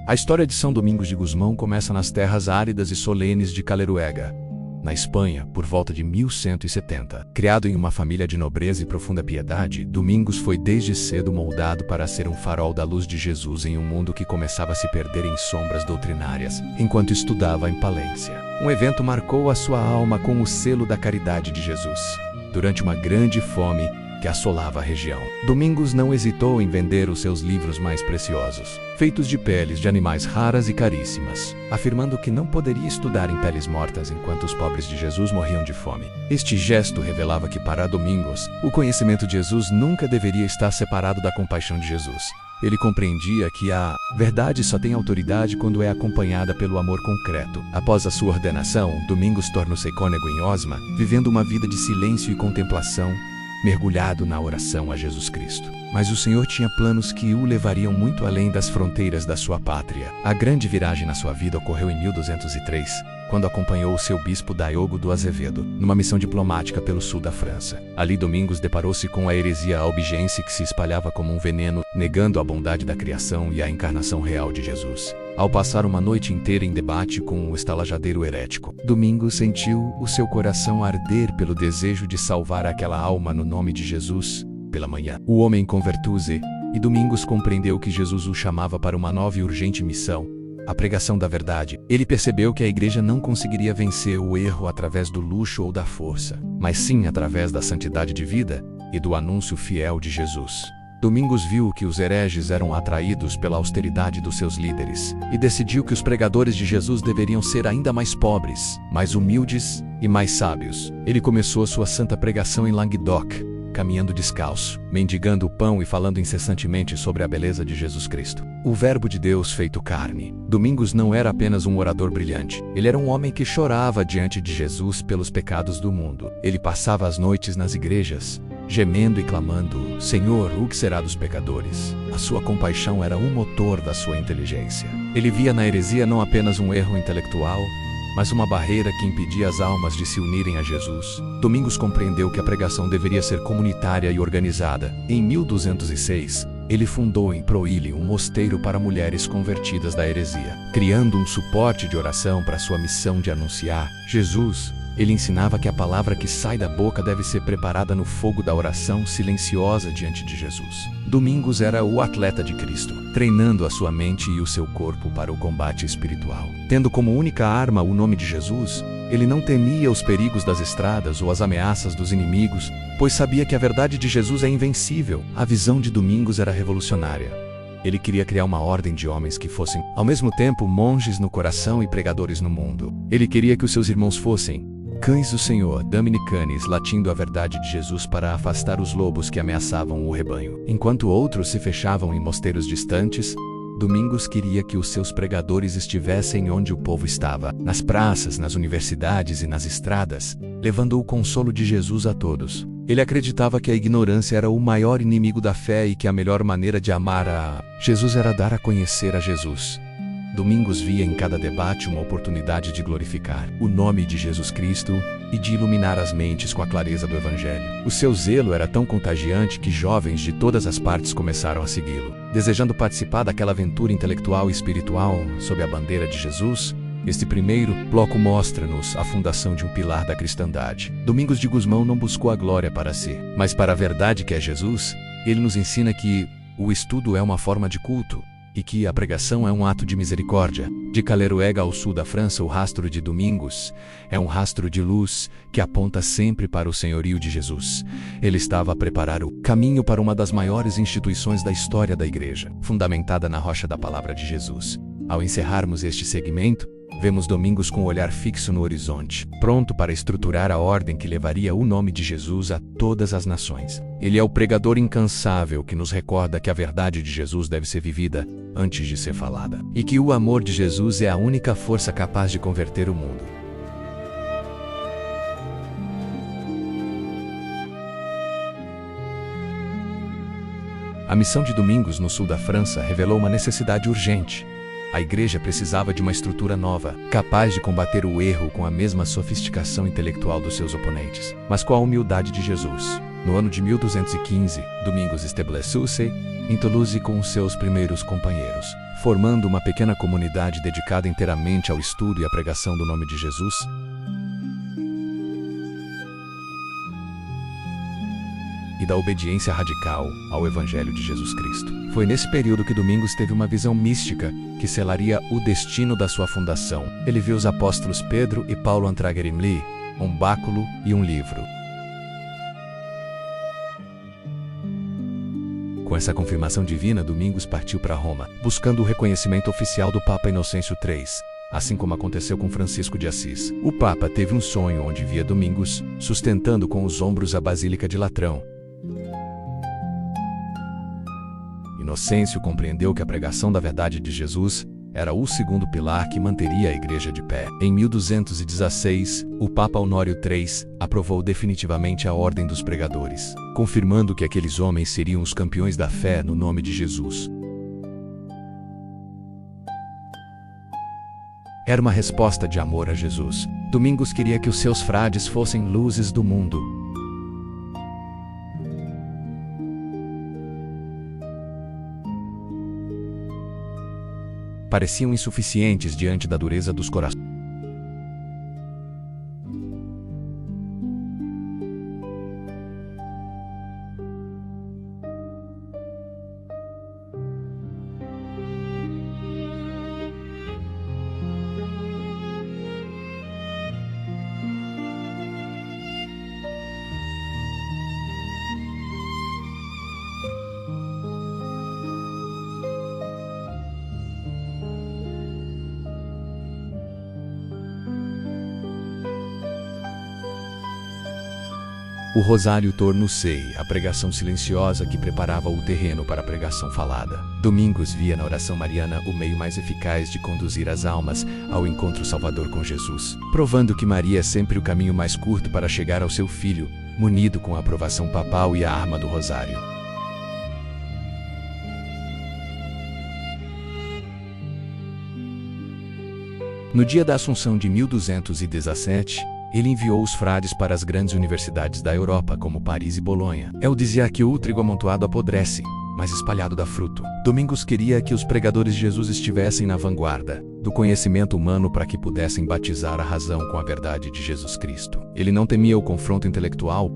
A história de São Domingos de Gusmão começa nas terras áridas e solenes de Caleruega, na Espanha, por volta de 1170. Criado em uma família de nobreza e profunda piedade, Domingos foi desde cedo moldado para ser um farol da luz de Jesus em um mundo que começava a se perder em sombras doutrinárias, enquanto estudava em Palência. Um evento marcou a sua alma com o selo da caridade de Jesus. Durante uma grande fome que assolava a região, Domingos não hesitou em vender os seus livros mais preciosos, feitos de peles de animais raras e caríssimas, afirmando que não poderia estudar em peles mortas enquanto os pobres de Jesus morriam de fome. Este gesto revelava que para Domingos, o conhecimento de Jesus nunca deveria estar separado da compaixão de Jesus. Ele compreendia que a verdade só tem autoridade quando é acompanhada pelo amor concreto. Após a sua ordenação, Domingos tornou-se cônego em Osma, vivendo uma vida de silêncio e contemplação, mergulhado na oração a Jesus Cristo. Mas o Senhor tinha planos que o levariam muito além das fronteiras da sua pátria. A grande viragem na sua vida ocorreu em 1203, quando acompanhou o seu bispo Diogo do Azevedo, numa missão diplomática pelo sul da França. Ali Domingos deparou-se com a heresia albigense que se espalhava como um veneno, negando a bondade da criação e a encarnação real de Jesus. Ao passar uma noite inteira em debate com o estalajadeiro herético, Domingos sentiu o seu coração arder pelo desejo de salvar aquela alma no nome de Jesus. Pela manhã, o homem converteu-se e Domingos compreendeu que Jesus o chamava para uma nova e urgente missão, a pregação da verdade. Ele percebeu que a igreja não conseguiria vencer o erro através do luxo ou da força, mas sim através da santidade de vida e do anúncio fiel de Jesus. Domingos viu que os hereges eram atraídos pela austeridade dos seus líderes e decidiu que os pregadores de Jesus deveriam ser ainda mais pobres, mais humildes e mais sábios. Ele começou sua santa pregação em Languedoc, caminhando descalço, mendigando o pão e falando incessantemente sobre a beleza de Jesus Cristo, o Verbo de Deus feito carne. Domingos não era apenas um orador brilhante, ele era um homem que chorava diante de Jesus pelos pecados do mundo. Ele passava as noites nas igrejas, gemendo e clamando: Senhor, o que será dos pecadores? A sua compaixão era o motor da sua inteligência. Ele via na heresia não apenas um erro intelectual, mas uma barreira que impedia as almas de se unirem a Jesus. Domingos compreendeu que a pregação deveria ser comunitária e organizada. Em 1206, ele fundou em Prohíli um mosteiro para mulheres convertidas da heresia, criando um suporte de oração para sua missão de anunciar Jesus. Ele ensinava que a palavra que sai da boca deve ser preparada no fogo da oração silenciosa diante de Jesus. Domingos era o atleta de Cristo, treinando a sua mente e o seu corpo para o combate espiritual. Tendo como única arma o nome de Jesus, ele não temia os perigos das estradas ou as ameaças dos inimigos, pois sabia que a verdade de Jesus é invencível. A visão de Domingos era revolucionária. Ele queria criar uma ordem de homens que fossem, ao mesmo tempo, monges no coração e pregadores no mundo. Ele queria que os seus irmãos fossem cães do Senhor, Damini Canis, latindo a verdade de Jesus para afastar os lobos que ameaçavam o rebanho. Enquanto outros se fechavam em mosteiros distantes, Domingos queria que os seus pregadores estivessem onde o povo estava, nas praças, nas universidades e nas estradas, levando o consolo de Jesus a todos. Ele acreditava que a ignorância era o maior inimigo da fé e que a melhor maneira de amar a Jesus era dar a conhecer a Jesus. Domingos via em cada debate uma oportunidade de glorificar o nome de Jesus Cristo e de iluminar as mentes com a clareza do Evangelho. O seu zelo era tão contagiante que jovens de todas as partes começaram a segui-lo. Desejando participar daquela aventura intelectual e espiritual sob a bandeira de Jesus, este primeiro bloco mostra-nos a fundação de um pilar da cristandade. Domingos de Gusmão não buscou a glória para si, mas para a verdade que é Jesus. Ele nos ensina que o estudo é uma forma de culto, e que a pregação é um ato de misericórdia. De Caleruega ao sul da França, o rastro de Domingos é um rastro de luz que aponta sempre para o senhorio de Jesus. Ele estava a preparar o caminho para uma das maiores instituições da história da igreja, fundamentada na rocha da palavra de Jesus. Ao encerrarmos este segmento, vemos Domingos com o olhar fixo no horizonte, pronto para estruturar a ordem que levaria o nome de Jesus a todas as nações. Ele é o pregador incansável que nos recorda que a verdade de Jesus deve ser vivida antes de ser falada, e que o amor de Jesus é a única força capaz de converter o mundo. A missão de Domingos no sul da França revelou uma necessidade urgente. A igreja precisava de uma estrutura nova, capaz de combater o erro com a mesma sofisticação intelectual dos seus oponentes, mas com a humildade de Jesus. No ano de 1215, Domingos estabeleceu-se em Toulouse com os seus primeiros companheiros, formando uma pequena comunidade dedicada inteiramente ao estudo e à pregação do nome de Jesus e da obediência radical ao Evangelho de Jesus Cristo. Foi nesse período que Domingos teve uma visão mística que selaria o destino da sua fundação. Ele viu os apóstolos Pedro e Paulo Antraguerimli, um báculo e um livro. Com essa confirmação divina, Domingos partiu para Roma, buscando o reconhecimento oficial do Papa Inocêncio III, assim como aconteceu com Francisco de Assis. O Papa teve um sonho onde via Domingos sustentando com os ombros a Basílica de Latrão. Inocêncio compreendeu que a pregação da verdade de Jesus era o segundo pilar que manteria a Igreja de pé. Em 1216, o Papa Honório III aprovou definitivamente a Ordem dos Pregadores, confirmando que aqueles homens seriam os campeões da fé no nome de Jesus. Era uma resposta de amor a Jesus. Domingos queria que os seus frades fossem luzes do mundo. Pareciam insuficientes diante da dureza dos corações. O rosário tornou-se a pregação silenciosa que preparava o terreno para a pregação falada. Domingos via na oração mariana o meio mais eficaz de conduzir as almas ao encontro salvador com Jesus, provando que Maria é sempre o caminho mais curto para chegar ao seu filho, munido com a aprovação papal e a arma do rosário. No dia da Assunção de 1217, ele enviou os frades para as grandes universidades da Europa, como Paris e Bolonha. El dizia que o trigo amontoado apodrece, mas espalhado dá fruto. Domingos queria que os pregadores de Jesus estivessem na vanguarda do conhecimento humano para que pudessem batizar a razão com a verdade de Jesus Cristo. Ele não temia o confronto intelectual,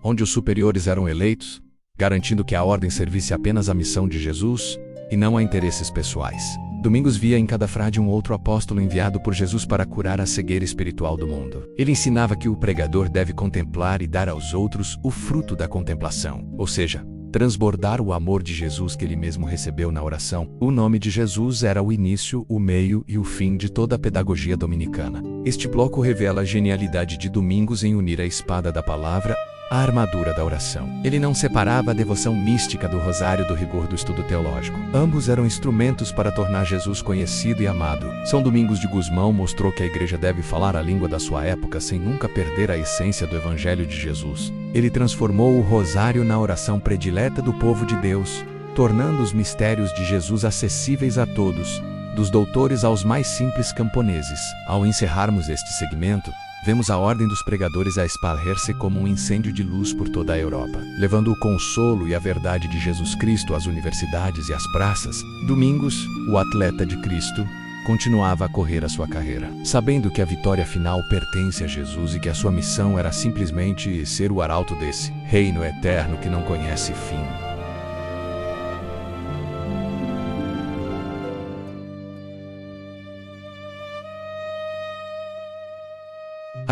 onde os superiores eram eleitos, garantindo que a ordem servisse apenas à missão de Jesus e não a interesses pessoais. Domingos via em cada frade um outro apóstolo enviado por Jesus para curar a cegueira espiritual do mundo. Ele ensinava que o pregador deve contemplar e dar aos outros o fruto da contemplação, ou seja, transbordar o amor de Jesus que ele mesmo recebeu na oração. O nome de Jesus era o início, o meio e o fim de toda a pedagogia dominicana. Este bloco revela a genialidade de Domingos em unir a espada da palavra à armadura da oração. Ele não separava a devoção mística do rosário do rigor do estudo teológico. Ambos eram instrumentos para tornar Jesus conhecido e amado. São Domingos de Gusmão mostrou que a igreja deve falar a língua da sua época sem nunca perder a essência do Evangelho de Jesus. Ele transformou o rosário na oração predileta do povo de Deus, tornando os mistérios de Jesus acessíveis a todos, dos doutores aos mais simples camponeses. Ao encerrarmos este segmento, vemos a ordem dos pregadores a espalhar-se como um incêndio de luz por toda a Europa, levando o consolo e a verdade de Jesus Cristo às universidades e às praças. Domingos, o atleta de Cristo, continuava a correr a sua carreira, sabendo que a vitória final pertence a Jesus e que a sua missão era simplesmente ser o arauto desse reino eterno que não conhece fim.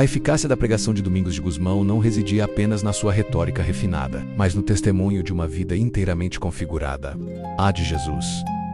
A eficácia da pregação de Domingos de Gusmão não residia apenas na sua retórica refinada, mas no testemunho de uma vida inteiramente configurada à de Jesus.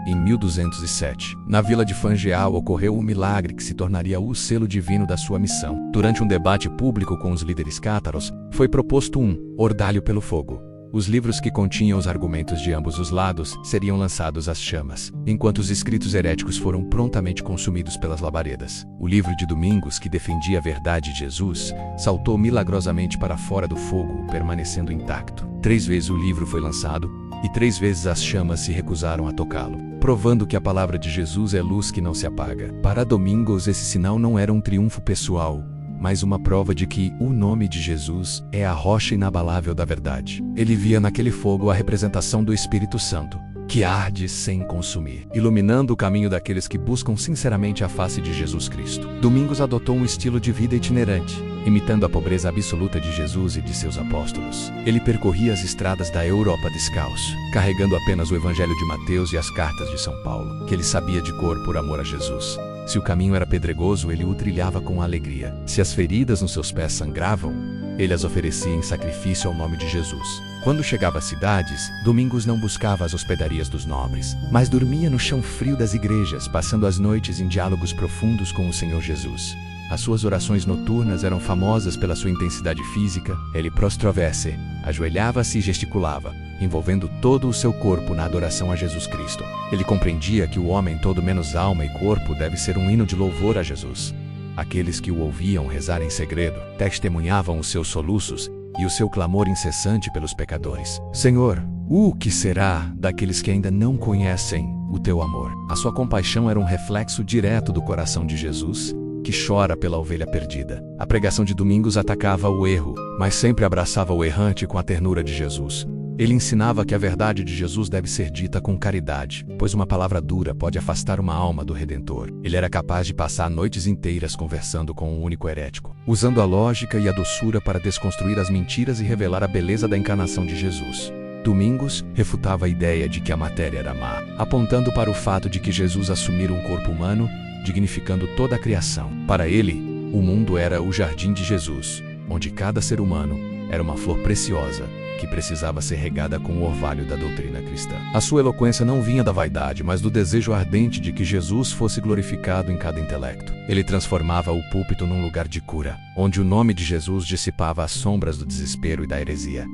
Em 1207, na vila de Fangeal ocorreu um milagre que se tornaria o selo divino da sua missão. Durante um debate público com os líderes cátaros, foi proposto um ordalho pelo fogo. Os livros que continham os argumentos de ambos os lados seriam lançados às chamas, enquanto os escritos heréticos foram prontamente consumidos pelas labaredas. O livro de Domingos, que defendia a verdade de Jesus, saltou milagrosamente para fora do fogo, permanecendo intacto. 3 vezes o livro foi lançado, e 3 vezes as chamas se recusaram a tocá-lo, provando que a palavra de Jesus é luz que não se apaga. Para Domingos, esse sinal não era um triunfo pessoal, mas uma prova de que o nome de Jesus é a rocha inabalável da verdade. Ele via naquele fogo a representação do Espírito Santo, que arde sem consumir, iluminando o caminho daqueles que buscam sinceramente a face de Jesus Cristo. Domingos adotou um estilo de vida itinerante, imitando a pobreza absoluta de Jesus e de seus apóstolos. Ele percorria as estradas da Europa descalço, carregando apenas o Evangelho de Mateus e as cartas de São Paulo, que ele sabia de cor por amor a Jesus. Se o caminho era pedregoso, ele o trilhava com alegria. Se as feridas nos seus pés sangravam, ele as oferecia em sacrifício ao nome de Jesus. Quando chegava às cidades, Domingos não buscava as hospedarias dos nobres, mas dormia no chão frio das igrejas, passando as noites em diálogos profundos com o Senhor Jesus. As suas orações noturnas eram famosas pela sua intensidade física. Ele prostrovesse, ajoelhava-se e gesticulava, envolvendo todo o seu corpo na adoração a Jesus Cristo. Ele compreendia que o homem todo menos alma e corpo deve ser um hino de louvor a Jesus. Aqueles que o ouviam rezar em segredo testemunhavam os seus soluços e o seu clamor incessante pelos pecadores. Senhor, o que será daqueles que ainda não conhecem o teu amor? A sua compaixão era um reflexo direto do coração de Jesus, que chora pela ovelha perdida. A pregação de Domingos atacava o erro, mas sempre abraçava o errante com a ternura de Jesus. Ele ensinava que a verdade de Jesus deve ser dita com caridade, pois uma palavra dura pode afastar uma alma do Redentor. Ele era capaz de passar noites inteiras conversando com um único herético, usando a lógica e a doçura para desconstruir as mentiras e revelar a beleza da encarnação de Jesus. Domingos refutava a ideia de que a matéria era má, apontando para o fato de que Jesus assumira um corpo humano, dignificando toda a criação. Para ele, o mundo era o jardim de Jesus, onde cada ser humano era uma flor preciosa, que precisava ser regada com o orvalho da doutrina cristã. A sua eloquência não vinha da vaidade, mas do desejo ardente de que Jesus fosse glorificado em cada intelecto. Ele transformava o púlpito num lugar de cura, onde o nome de Jesus dissipava as sombras do desespero e da heresia.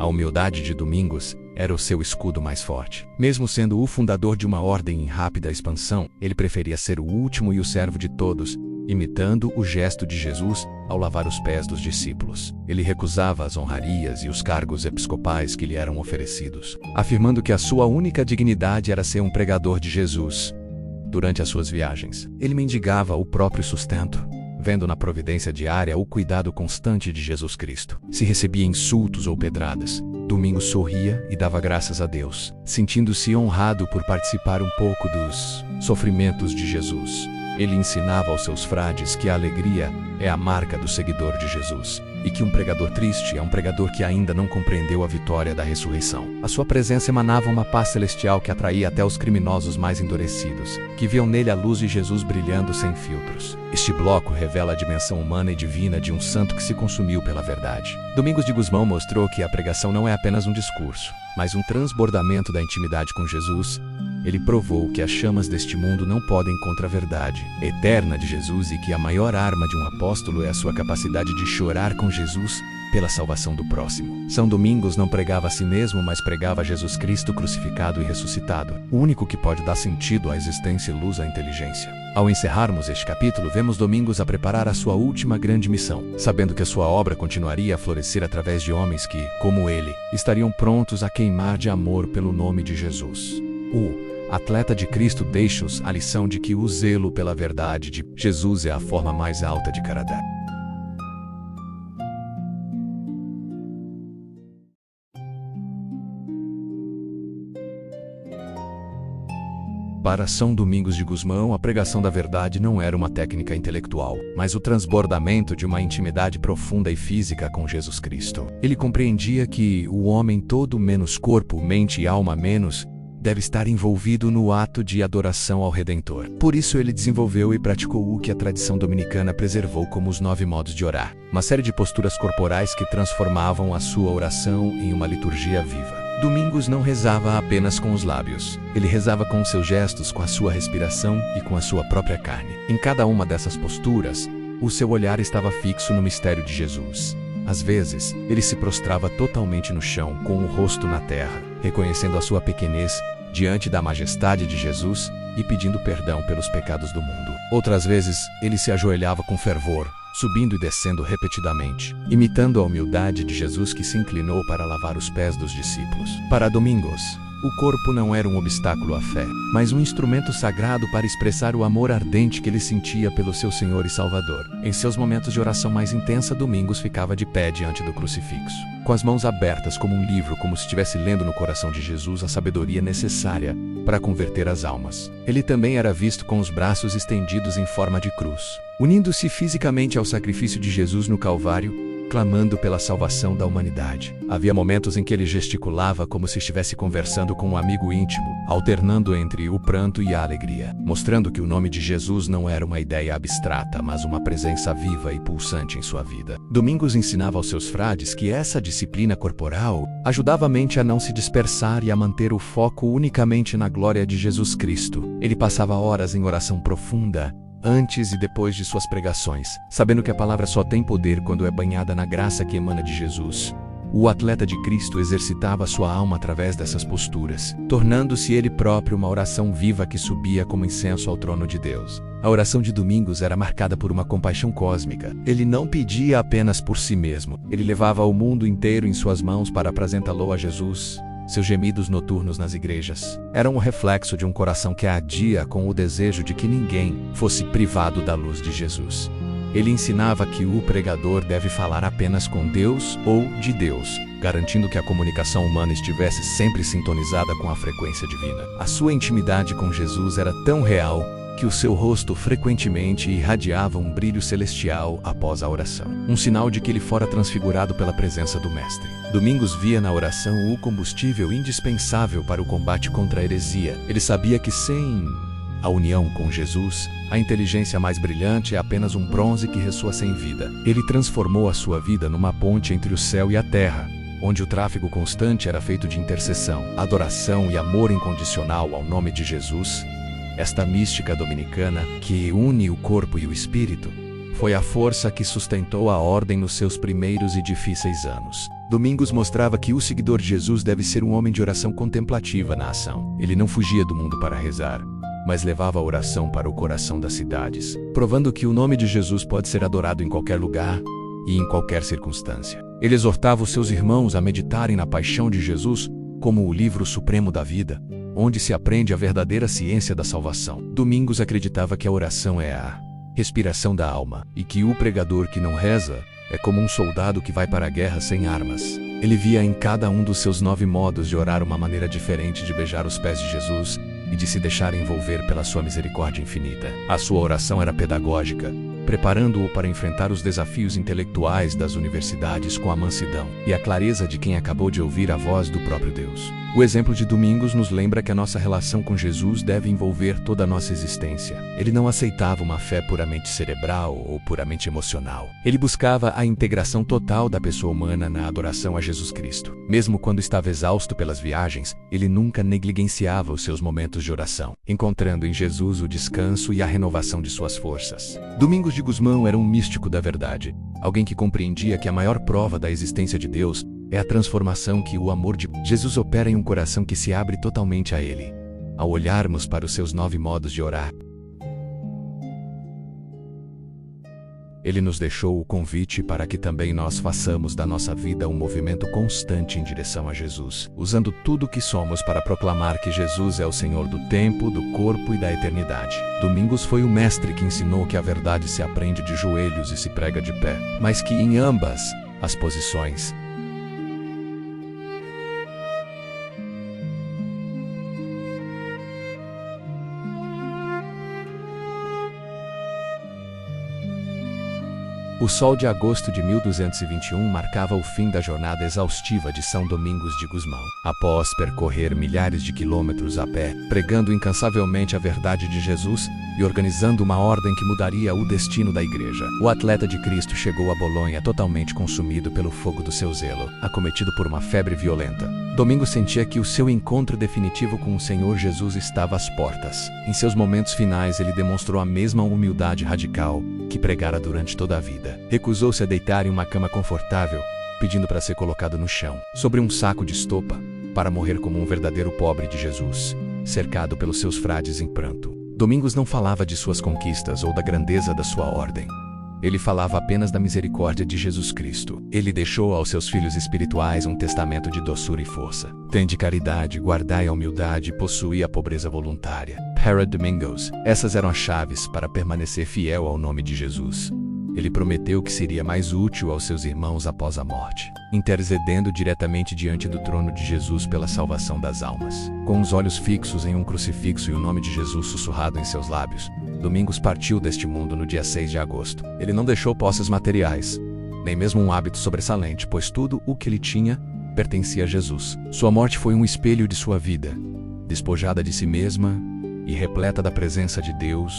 A humildade de Domingos era o seu escudo mais forte. Mesmo sendo o fundador de uma ordem em rápida expansão, ele preferia ser o último e o servo de todos, imitando o gesto de Jesus ao lavar os pés dos discípulos. Ele recusava as honrarias e os cargos episcopais que lhe eram oferecidos, afirmando que a sua única dignidade era ser um pregador de Jesus. Durante as suas viagens, ele mendigava o próprio sustento, vendo na providência diária o cuidado constante de Jesus Cristo. Se recebia insultos ou pedradas, Domingos sorria e dava graças a Deus, sentindo-se honrado por participar um pouco dos sofrimentos de Jesus. Ele ensinava aos seus frades que a alegria é a marca do seguidor de Jesus, e que um pregador triste é um pregador que ainda não compreendeu a vitória da ressurreição. A sua presença emanava uma paz celestial que atraía até os criminosos mais endurecidos, que viam nele a luz de Jesus brilhando sem filtros. Este bloco revela a dimensão humana e divina de um santo que se consumiu pela verdade. Domingos de Gusmão mostrou que a pregação não é apenas um discurso, mas um transbordamento da intimidade com Jesus. Ele provou que as chamas deste mundo não podem contra a verdade eterna de Jesus e que a maior arma de um apóstolo é a sua capacidade de chorar com Jesus pela salvação do próximo. São Domingos não pregava a si mesmo, mas pregava Jesus Cristo crucificado e ressuscitado, o único que pode dar sentido à existência e luz à inteligência. Ao encerrarmos este capítulo, vemos Domingos a preparar a sua última grande missão, sabendo que a sua obra continuaria a florescer através de homens que, como ele, estariam prontos a queimar de amor pelo nome de Jesus. O atleta de Cristo deixa-os a lição de que o zelo pela verdade de Jesus é a forma mais alta de caridade. Para São Domingos de Gusmão, a pregação da verdade não era uma técnica intelectual, mas o transbordamento de uma intimidade profunda e física com Jesus Cristo. Ele compreendia que o homem todo menos corpo, mente e alma menos deve estar envolvido no ato de adoração ao Redentor. Por isso ele desenvolveu e praticou o que a tradição dominicana preservou como os 9 modos de orar. Uma série de posturas corporais que transformavam a sua oração em uma liturgia viva. Domingos não rezava apenas com os lábios. Ele rezava com os seus gestos, com a sua respiração e com a sua própria carne. Em cada uma dessas posturas, o seu olhar estava fixo no mistério de Jesus. Às vezes, ele se prostrava totalmente no chão, com o rosto na terra, reconhecendo a sua pequenez diante da majestade de Jesus e pedindo perdão pelos pecados do mundo. Outras vezes, ele se ajoelhava com fervor, subindo e descendo repetidamente, imitando a humildade de Jesus que se inclinou para lavar os pés dos discípulos. Para Domingos, o corpo não era um obstáculo à fé, mas um instrumento sagrado para expressar o amor ardente que ele sentia pelo seu Senhor e Salvador. Em seus momentos de oração mais intensa, Domingos ficava de pé diante do crucifixo, com as mãos abertas como um livro, como se estivesse lendo no coração de Jesus a sabedoria necessária para converter as almas. Ele também era visto com os braços estendidos em forma de cruz, unindo-se fisicamente ao sacrifício de Jesus no Calvário, clamando pela salvação da humanidade. Havia momentos em que ele gesticulava como se estivesse conversando com um amigo íntimo, alternando entre o pranto e a alegria, mostrando que o nome de Jesus não era uma ideia abstrata, mas uma presença viva e pulsante em sua vida. Domingos ensinava aos seus frades que essa disciplina corporal ajudava a mente a não se dispersar e a manter o foco unicamente na glória de Jesus Cristo. Ele passava horas em oração profunda, antes e depois de suas pregações, sabendo que a palavra só tem poder quando é banhada na graça que emana de Jesus. O atleta de Cristo exercitava sua alma através dessas posturas, tornando-se ele próprio uma oração viva que subia como incenso ao trono de Deus. A oração de Domingos era marcada por uma compaixão cósmica. Ele não pedia apenas por si mesmo. Ele levava o mundo inteiro em suas mãos para apresentá-lo a Jesus. Seus gemidos noturnos nas igrejas eram o reflexo de um coração que ardia com o desejo de que ninguém fosse privado da luz de Jesus. Ele ensinava que o pregador deve falar apenas com Deus ou de Deus, garantindo que a comunicação humana estivesse sempre sintonizada com a frequência divina. A sua intimidade com Jesus era tão real que o seu rosto frequentemente irradiava um brilho celestial após a oração, um sinal de que ele fora transfigurado pela presença do Mestre. Domingos via na oração o combustível indispensável para o combate contra a heresia. Ele sabia que sem a união com Jesus, a inteligência mais brilhante é apenas um bronze que ressoa sem vida. Ele transformou a sua vida numa ponte entre o céu e a terra, onde o tráfego constante era feito de intercessão, adoração e amor incondicional ao nome de Jesus. Esta mística dominicana, que une o corpo e o espírito, foi a força que sustentou a ordem nos seus primeiros e difíceis anos. Domingos mostrava que o seguidor de Jesus deve ser um homem de oração contemplativa na ação. Ele não fugia do mundo para rezar, mas levava a oração para o coração das cidades, provando que o nome de Jesus pode ser adorado em qualquer lugar e em qualquer circunstância. Ele exortava os seus irmãos a meditarem na paixão de Jesus como o livro supremo da vida, onde se aprende a verdadeira ciência da salvação. Domingos acreditava que a oração é a respiração da alma, e que o pregador que não reza é como um soldado que vai para a guerra sem armas. Ele via em cada um dos seus 9 modos de orar uma maneira diferente de beijar os pés de Jesus e de se deixar envolver pela sua misericórdia infinita. A sua oração era pedagógica, preparando-o para enfrentar os desafios intelectuais das universidades com a mansidão e a clareza de quem acabou de ouvir a voz do próprio Deus. O exemplo de Domingos nos lembra que a nossa relação com Jesus deve envolver toda a nossa existência. Ele não aceitava uma fé puramente cerebral ou puramente emocional. Ele buscava a integração total da pessoa humana na adoração a Jesus Cristo. Mesmo quando estava exausto pelas viagens, ele nunca negligenciava os seus momentos de oração, encontrando em Jesus o descanso e a renovação de suas forças. Domingos de Gusmão era um místico da verdade, alguém que compreendia que a maior prova da existência de Deus é a transformação que o amor de Jesus opera em um coração que se abre totalmente a Ele. Ao olharmos para os seus 9 modos de orar, Ele nos deixou o convite para que também nós façamos da nossa vida um movimento constante em direção a Jesus, usando tudo o que somos para proclamar que Jesus é o Senhor do tempo, do corpo e da eternidade. Domingos foi o mestre que ensinou que a verdade se aprende de joelhos e se prega de pé, mas que em ambas as posições O sol de agosto de 1221 marcava o fim da jornada exaustiva de São Domingos de Gusmão. Após percorrer milhares de quilômetros a pé, pregando incansavelmente a verdade de Jesus e organizando uma ordem que mudaria o destino da igreja, o atleta de Cristo chegou a Bolonha totalmente consumido pelo fogo do seu zelo, acometido por uma febre violenta. Domingos sentia que o seu encontro definitivo com o Senhor Jesus estava às portas. Em seus momentos finais, ele demonstrou a mesma humildade radical que pregara durante toda a vida. Recusou-se a deitar em uma cama confortável, pedindo para ser colocado no chão, sobre um saco de estopa, para morrer como um verdadeiro pobre de Jesus, cercado pelos seus frades em pranto. Domingos não falava de suas conquistas ou da grandeza da sua ordem. Ele falava apenas da misericórdia de Jesus Cristo. Ele deixou aos seus filhos espirituais um testamento de doçura e força. Tende caridade, guardai a humildade e possuí a pobreza voluntária. Para Domingos, essas eram as chaves para permanecer fiel ao nome de Jesus. Ele prometeu que seria mais útil aos seus irmãos após a morte, intercedendo diretamente diante do trono de Jesus pela salvação das almas. Com os olhos fixos em um crucifixo e o nome de Jesus sussurrado em seus lábios, Domingos partiu deste mundo no dia 6 de agosto. Ele não deixou posses materiais, nem mesmo um hábito sobressalente, pois tudo o que ele tinha pertencia a Jesus. Sua morte foi um espelho de sua vida, despojada de si mesma e repleta da presença de Deus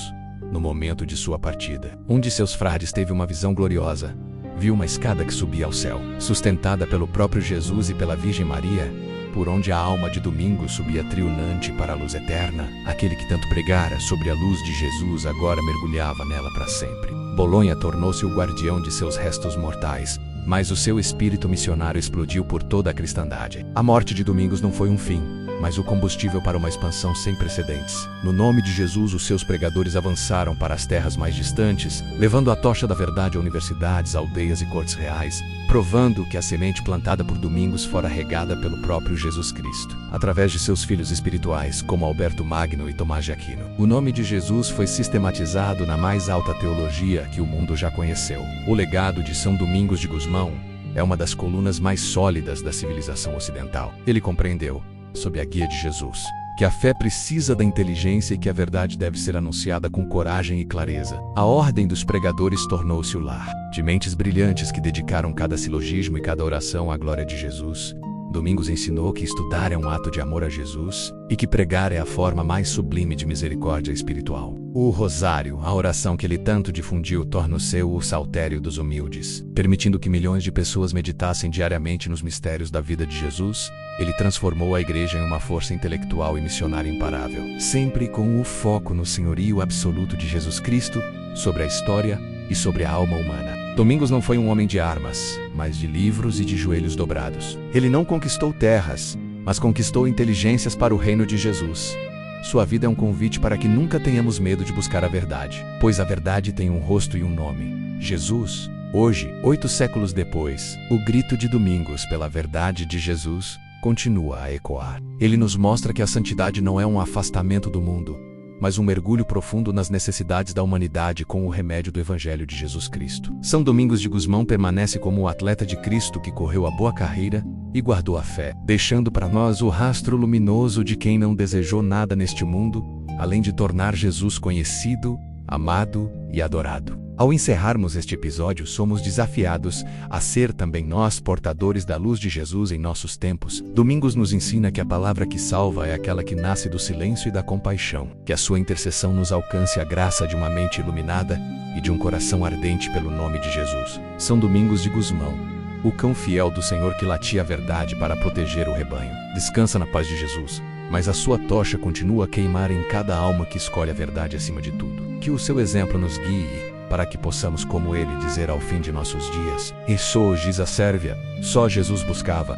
no momento de sua partida. Um de seus frades teve uma visão gloriosa. Viu uma escada que subia ao céu, sustentada pelo próprio Jesus e pela Virgem Maria, por onde a alma de Domingos subia triunante para a luz eterna. Aquele que tanto pregara sobre a luz de Jesus agora mergulhava nela para sempre. Bolonha tornou-se o guardião de seus restos mortais, mas o seu espírito missionário explodiu por toda a cristandade. A morte de Domingos não foi um fim, mas o combustível para uma expansão sem precedentes. No nome de Jesus, os seus pregadores avançaram para as terras mais distantes, levando a tocha da verdade a universidades, aldeias e cortes reais, provando que a semente plantada por Domingos fora regada pelo próprio Jesus Cristo, através de seus filhos espirituais, como Alberto Magno e Tomás de Aquino. O nome de Jesus foi sistematizado na mais alta teologia que o mundo já conheceu. O legado de São Domingos de Gusmão é uma das colunas mais sólidas da civilização ocidental. Ele compreendeu, sob a guia de Jesus, que a fé precisa da inteligência e que a verdade deve ser anunciada com coragem e clareza. A ordem dos pregadores tornou-se o lar de mentes brilhantes que dedicaram cada silogismo e cada oração à glória de Jesus. Domingos ensinou que estudar é um ato de amor a Jesus e que pregar é a forma mais sublime de misericórdia espiritual. O rosário, a oração que ele tanto difundiu, torna o seu o saltério dos humildes. Permitindo que milhões de pessoas meditassem diariamente nos mistérios da vida de Jesus, ele transformou a igreja em uma força intelectual e missionária imparável, sempre com o foco no senhorio absoluto de Jesus Cristo, sobre a história e sobre a alma humana. Domingos não foi um homem de armas, mas de livros e de joelhos dobrados. Ele não conquistou terras, mas conquistou inteligências para o reino de Jesus. Sua vida é um convite para que nunca tenhamos medo de buscar a verdade, pois a verdade tem um rosto e um nome: Jesus. Hoje, 8 séculos depois, o grito de Domingos pela verdade de Jesus continua a ecoar. Ele nos mostra que a santidade não é um afastamento do mundo, mas um mergulho profundo nas necessidades da humanidade com o remédio do Evangelho de Jesus Cristo. São Domingos de Gusmão permanece como o atleta de Cristo que correu a boa carreira e guardou a fé, deixando para nós o rastro luminoso de quem não desejou nada neste mundo, além de tornar Jesus conhecido, amado e adorado. Ao encerrarmos este episódio, somos desafiados a ser também nós portadores da luz de Jesus em nossos tempos. Domingos nos ensina que a palavra que salva é aquela que nasce do silêncio e da compaixão. Que a sua intercessão nos alcance a graça de uma mente iluminada e de um coração ardente pelo nome de Jesus. São Domingos de Gusmão, o cão fiel do Senhor que latia a verdade para proteger o rebanho. Descansa na paz de Jesus, mas a sua tocha continua a queimar em cada alma que escolhe a verdade acima de tudo. Que o seu exemplo nos guie, para que possamos, como ele, dizer ao fim de nossos dias: "Isso giza Sérvia, só Jesus buscava,